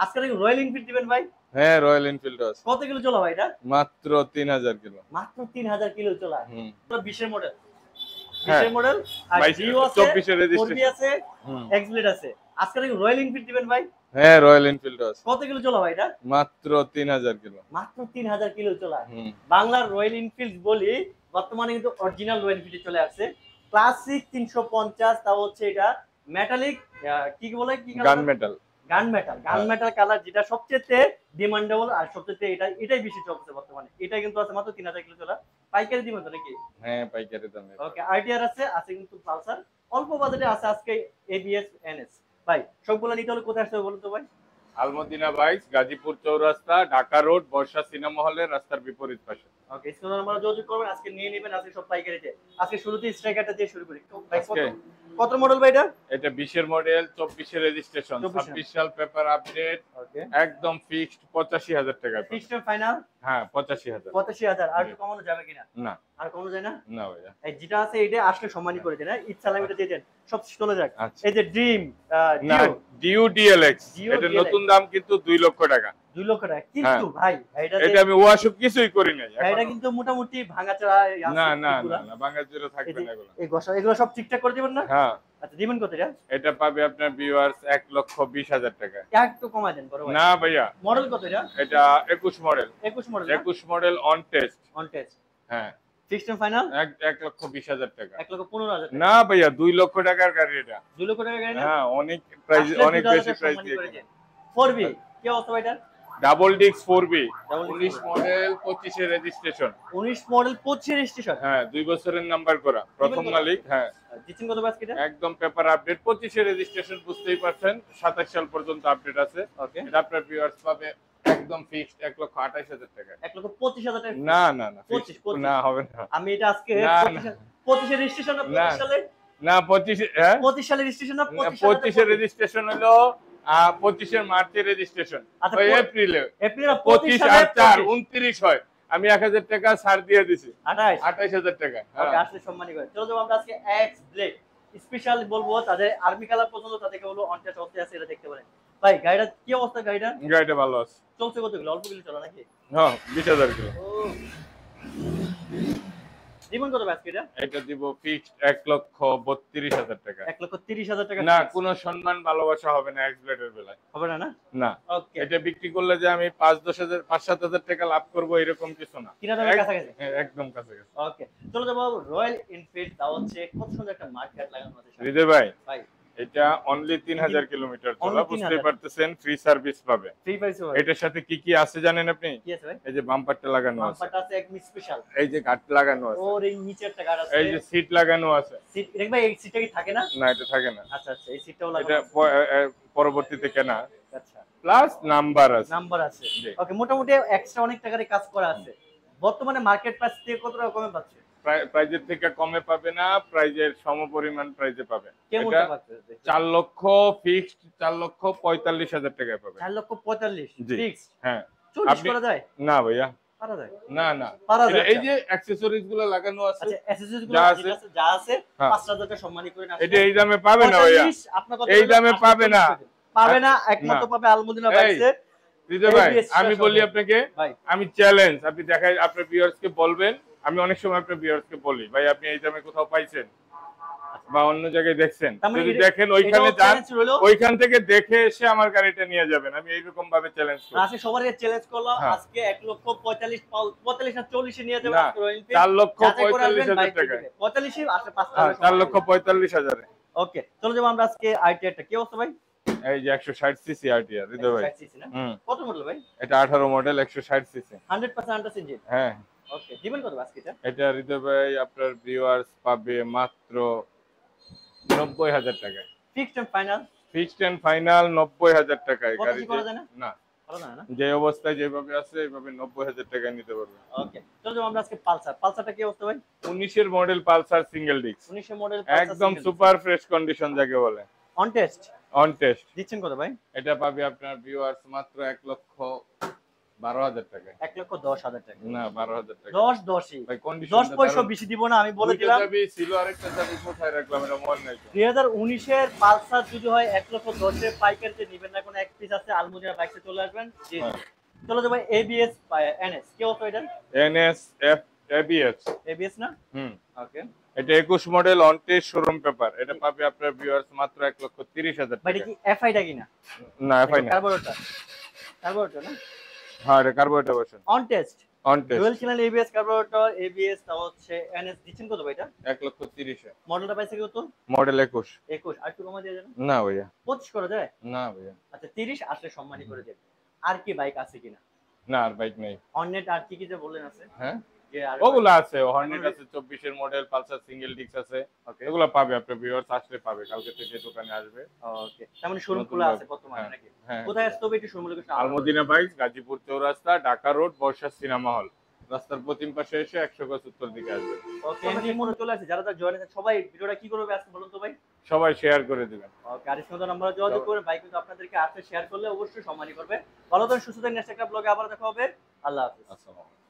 আজকে নাকি royal Enfield দিবেন ভাই? হ্যাঁ, রয়্যাল এনফিল্ড আছে। কত কিলো চলা ভাই এটা? মাত্র 3000 কিলো। মাত্র 3000 কিলো চলা। হুম। 20 এর মডেল। 20 হ্যাঁ, এর মডেল আর 22 ডিও আছে, 24 এর 4বি রেজিস্ট্রেশন। আছে, হুম। এক্সব্লেড আছে। আজকে নাকি রয়্যাল এনফিল্ড দিবেন ভাই? হ্যাঁ, রয়্যাল এনফিল্ড আছে। কত কিলো চলা ভাই এটা? মাত্র 3000 কিলো। মাত্র 3000 কিলো চলা। হুম। বাংলার রয়্যাল এনফিল্ড বলি, বর্তমানে কিন্তু অরিজিনাল রয়্যাল এনফিল্ড চলে আসছে। ক্লাসিক 350, তাও হচ্ছে এটা মেটালিক, কি বলে, কি গান মেটাল। গান মেটাল। গান মেটাল কালার, যেটা সবচেয়ে ডিমান্ডেবল আর সবচেয়ে এটাই বেশি চলছে বর্তমানে। এটা কিন্তু আছে মাত্র 3000 কিলো চলা। পাইকারি দিবেন তো নাকি? হ্যাঁ, পাইকারি দামে। ওকে, আরটিআর আছে কিন্তু পালসার অল্প বাজেটে আছে আজকে, এবিএস এনএস। ভাই সবগুলো নিতে হলে কোথায় আসতে হবে বলুন তো ভাই? আলমদিনা বাইক, গাজীপুর চৌরাস্তা, ঢাকা রোড, বর্ষা সিনেমা হলের রাস্তার বিপরীত পাশে। ওকে, স্ক্রিনে নাম্বার যোগাযোগ করবেন, আজকে নিয়ে নেবেন। আজকে সব পাইকারিতে। আজকে শুরুতেই স্ট্রাইকারটা দিয়ে শুরু করি ভাই। কত মডেল ভাই এটা? এটা 20 এর মডেল, 24 এর রেজিস্ট্রেশন, 26 সাল পেপার আপডেট। ওকে, একদম ফিক্সড 85000 টাকা। Fixed final? হ্যাঁ, 85000। 85000। আর একটু কমানো যাবে কিনা? না, আর কমানো যায় না? না ভাইয়া। এই যেটা আছে এটা আসলে সম্মানই করে দেন। ইচ্ছা লাগবে এটা দিয়ে দেন, সব চলে যাক। আচ্ছা। এই যে ড্রিম, না, ডিউ ডিএলএক্স, ডিও এটা DLX নতুন দাম কিন্তু 2 লক্ষ টাকা। 2 লক্ষ টাকা কিন্তু ভাই এটা আমি ওয়াশও কিছুই করি নাই। এটা কিন্তু মোটামুটি ভাঙাচোরা আছে। না না না না, বাংলাদেশে থাকবে না এগুলো। এই গসা এগুলো সব ঠিকঠাক করে দিবেন না? হ্যাঁ। আচ্ছা, দিবেন কত এটা? এটা পাবে আপনার ভিউয়ার্স 1,20,000 টাকা। একটু কমায় দেন বড় ভাই। না ভাইয়া, মডেল কত এটা? এটা 21 model. 21 model. 21 model on test. On test. হ্যাঁ। Fixed and final? 1,20,000 টাকা। 1,15,000 টাকা। না ভাইয়া, 2 লক্ষ টাকার গাড়ি এটা। 2 লক্ষ টাকা গাড়ি না? হ্যাঁ, অনেক প্রাইস, অনেক বেশি প্রাইস দিয়ে। 4বি কি অবস্থা ভাই এটা? ডাবল ডিস্ক 4বি, Double disc 19 মডেল, 25 এর রেজিস্ট্রেশন। 19 model, 25 registration. হ্যাঁ, 2 বছরের নাম্বার করা, প্রথম মালিক। হ্যাঁ, দিচ্ছেন কত বাস কিটা? একদম পেপার আপডেট, 25 এর রেজিস্ট্রেশন, বুঝতেই পারছেন 27 সাল পর্যন্ত আপডেট আছে। ওকে, এটা আপনার ভিউয়ার্স পাবে একদম ফিক্সড 1,28,000 টাকা। 1,25,000 টাকা। না না না, 25 না হবে না। আমি এটা আজকে না, 25 এর রেজিস্ট্রেশন না, 25 সালে? না 25, হ্যাঁ 25 সালের রেজিস্ট্রেশন না, 25 এর রেজিস্ট্রেশন হলো 25 এর মার্চের রেজিস্ট্রেশন। আচ্ছা, ওই এপ্রিলে 25 25 আর 4 29 হয়। আমি 1000 টাকা ছাড় দিয়ে দিছি, 28,000 টাকা। ওকে, আসলে সম্মানী করে। চলো যাবো আমরা আজকে এক্স ব্লেড স্পেশাল বলবো, তাদের আর্মি কালার পছন্দ, তাদেরকে বলবো অন টেস্ট অবস্থায় আছে, এটা দেখতে পারেন। ভাই গাড়িটা কি অবস্থা? গাড়িটা ভালো আছে। চলছে কত কিলো? অল্প কিলো চলা নাকি? হ্যাঁ, 20,000 কিলো। দিবেন কত ব্যাস এটা? এটা দিব ফিক্সড 1,32,000 টাকা। 1,30,000 টাকা। না, কোনো সম্মান ভালোবাসা হবে না এক্স ব্লেডের বেলায়। হবে না? না। ওকে, এটা বিক্রি করলে যে আমি 5-10,000 5-7,000 টাকা লাভ করব এরকম কিছু না। 3,000 কাছাকাছি। হ্যাঁ, একদম কাছাকাছি। ওকে, চলো যাবো রয়্যাল এনফিল্ড, তাও হচ্ছে কত সুন্দর একটা মার্কেট লাগানো আছে। হৃদয় ভাই, ভাই এটা অনলি 3000 কিলোমিটার চলা, Only বুঝতে 3000 পারতেছেন, ফ্রি সার্ভিস পাবে। ফ্রি পাইছো ভাই? এটার সাথে কি কি আছে জানেন আপনি? কি আছে ভাই? এই যে বাম্পারটা লাগানো আছে, বাম্পারটা আছে একদম স্পেশাল। এই যে গাট লাগানো আছে, ওর এই নিচেরটা গাড় আছে, এই যে সিট লাগানো আছে। সিট দেখ ভাই, এই সিটটা কি থাকে না? না, এটা থাকে না। আচ্ছা আচ্ছা, এই সিটটাও এটা লাগানো আছে। পরবর্তীতে কেনা। আচ্ছা, প্লাস নাম্বার আছে। নাম্বার আছে। জি। ওকে, মোটামুটি এক্সট্রা অনেক টাকার কাজ করা আছে। বর্তমানে মার্কেট প্রাইস থেকে কত টাকা কমে পাচ্ছে? প্রাইজের থেকে কমে পাবে না, প্রাইজের সমপরিমাণ প্রাইজে পাবে। কেমনটা এটা পাচ্ছে? 4 লক্ষ ফিক্সড, 4,45,000 টাকায় পাবে। 4,45,000 জি। ফিক্স। হ্যাঁ, 40 করা যায়? না ভাইয়া, পারা যায়? না না, পারা যায়। এই যে অ্যাকসেসরিজ গুলো লাগানো আছে, আচ্ছা, অ্যাকসেসরিজ গুলো যা যা আছে হ্যাঁ। 5,000 টাকা সম্মানী করে না। এটা এই দামে পাবে না ভাইয়া, 45 আপনার কথা এই দামে পাবে না। পাবে না, একমাত্র পাবে আলমদিনা বাইসে। হৃদয় ভাই, আমি বলি আপনাকে, ভাই আমি চ্যালেঞ্জ, আপনি দেখাই আপনার ভিউয়ার্স কে বলবেন। আমি অনেক সময় আপনার ভিউয়ার্স কে বলি, ভাই আপনি এই দামে কোথাও পাইছেন বা অন্য জায়গায় দেখছেন? যদি দেখেন ওইখানে যান, ওইখান থেকে দেখে এসে আমার গাড়িটা নিয়ে যাবেন। আমি এইরকম ভাবে চ্যালেঞ্জ করি। আজকে সবারকে চ্যালেঞ্জ করলাম, আজকে 1,45,000 না 40 নিয়ে যাবে আজকে রয়্যাল এনফিল্ড। 4,45,000 টাকা। 45 আসলে 5,000। 4,45,000। ওকে, চলো যাবো আমরা আজকে আইটিআরটা কি অবস্থা ভাই? এই যে 160 সিসি আরটিআর হৃদয় ভাই। 160 সিসি না? কত মডেল ভাই? এটা 18 মডেল, 160 সিসি। 100% আন্টাস ইঞ্জিন। হ্যাঁ। ওকে, দিবেন কত আজকে এটা? এটা হৃদয় ভাই আপনার ভিউয়ার্স পাবে মাত্র 90,000 টাকায়। Fixed and final? Fixed and final 90,000 টাকায়। গাড়ি করা যায় না? না, করা যায় না। যে অবস্থায় যেভাবে আছে এইভাবে 90,000 টাকায় নিতে পারবে। ওকে, চলো যাবো আমরা আজকে পালসার। পালসারটা কি অবস্থা ভাই? 19 এর মডেল পালসার সিঙ্গেল ডিস্ক। 19 এর মডেল পালসার একদম সুপার ফ্রেশ কন্ডিশন যাকে বলে। On test? On test. দিচ্ছেন কত ভাই? এটা পাবে আপনার ভিউয়ার্স মাত্র 12,000 টাকা। 1,10,000 টাকা। না 12,000 টাকা। 10 ভাই কন্ডিশন 10 পয়সা বেশি দিব না, আমি বলে দিলাম। চাবি ছিল, আরেকটা চাবি কোথায় রাখলাম এটা মনে নাই তো। 2019 এর পালসার যদি হয় 1,10,000 এর পাইকারিতে নিবেন না, কোনো এক পিস আছে আলমুদিনা বাইকে চলে আসবেন। জি চলো যাবো এবিএস এনএস, কি হতো এটা? এনএস এবিএস এবিএস না? ওকে, এটা 21 model on test showroom paper. এটা পাবে আপনার ভিউয়ার্স মাত্র 1,30,000 ভাই টাকা। এটা কি এফআইটা কিনা? না এফআই না, কার্বোরেটর না? হ্যাঁ এটা carburettor version. On test on test dual channel ABS carburettor, ABS তাও হচ্ছে এনএস দিচ্ছেন কত ভাই এটা? 1,30,000। মডেলটা পাইছে কত? মডেল 21। 21 আর একটু কমা দিয়ে যান। না ভাইয়া, 25 করা যায়? না ভাইয়া, আচ্ছা 30 আসলে সম্মানী করে দেব। আর কি বাইক আছে কিনা? না আর বাইক নেই। অননেট আর কি কি যে বললেন আছে? হ্যাঁ যে আর ওগুলো আছে, হর্নেট আছে, 24 এর মডেল, পালসার সিঙ্গেল ডিস্ক আছে। এগুলো পাবে আপনার ভিউয়ার্স আসলে পাবে, কালকে থেকে দোকানে আসবে। ওকে, তার মানে শোরুম খোলা আছে বর্তমানে নাকি? হ্যাঁ। কোথায় আসতে হবে একটু showroom location? Al Madina bike, Gazipur চৌরাস্তা, ঢাকা রোড, বর্ষা সিনেমা হল। রাস্তার পশ্চিম পাশে এসে 100 গজ উত্তর দিকে আসবে। ওকে, এমনি মনে চলে আসে যারা যারা জয়েন আছে সবাই ভিডিওটা কি করবে আজকে বলুন তো ভাই? সবাই শেয়ার করে দিবেন। ওকে, আর ইসমত নাম্বারে যোগাযোগ করে বাইক কিন্তু আপনাদেরকে আসতে শেয়ার করলে অবশ্যই সম্মানী করবে। ভালো থাকুন, সুস্থ থাকুন, নেক্সট একটা ব্লগে আবার দেখা হবে। আল্লাহ হাফেজ। আসসালামু আলাইকুম।